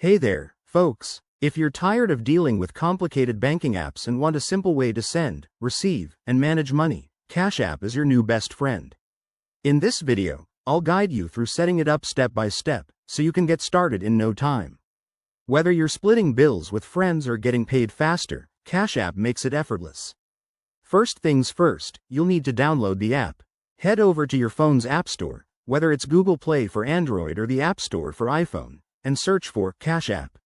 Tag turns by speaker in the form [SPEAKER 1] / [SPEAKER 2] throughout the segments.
[SPEAKER 1] Hey there, folks. If you're tired of dealing with complicated banking apps and want a simple way to send, receive, and manage money, Cash App is your new best friend. In this video, I'll guide you through setting it up step by step, so you can get started in no time. Whether you're splitting bills with friends or getting paid faster, Cash App makes it effortless. First things first, you'll need to download the app. Head over to your phone's App Store, whether it's Google Play for Android or the App Store for iPhone, and search for Cash App.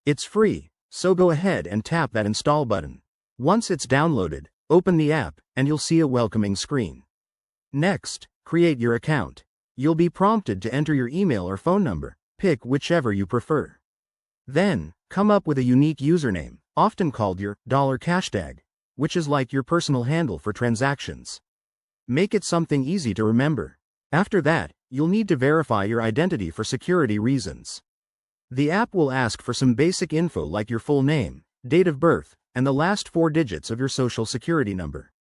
[SPEAKER 1] It's free, so go ahead and tap that install button. Once it's downloaded, open the app, and you'll see a welcoming screen. Next, create your account. You'll be prompted to enter your email or phone number, pick whichever you prefer. Then, come up with a unique username, often called your $cashtag, which is like your personal handle for transactions. Make it something easy to remember. After that, you'll need to verify your identity for security reasons. The app will ask for some basic info like your full name, date of birth, and the last 4 digits of your social security number.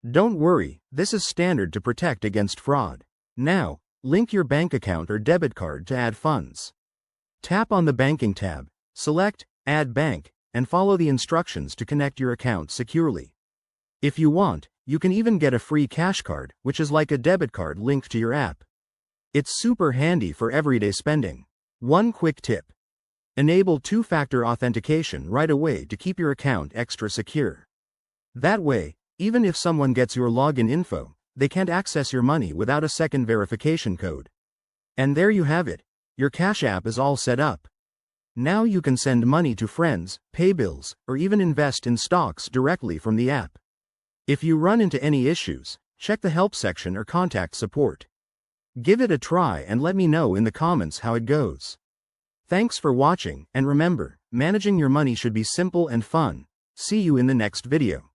[SPEAKER 1] Don't worry, this is standard to protect against fraud. Now, link your bank account or debit card to add funds. Tap on the Banking tab, select Add Bank, and follow the instructions to connect your account securely. If you want, you can even get a free cash card, which is like a debit card linked to your app. It's super handy for everyday spending. One quick tip: enable 2-factor authentication right away to keep your account extra secure. That way, even if someone gets your login info, they can't access your money without a second verification code. And there you have it. Your Cash App is all set up. Now you can send money to friends, pay bills, or even invest in stocks directly from the app. If you run into any issues, check the help section or contact support. Give it a try and let me know in the comments how it goes. Thanks for watching, and remember, managing your money should be simple and fun. See you in the next video.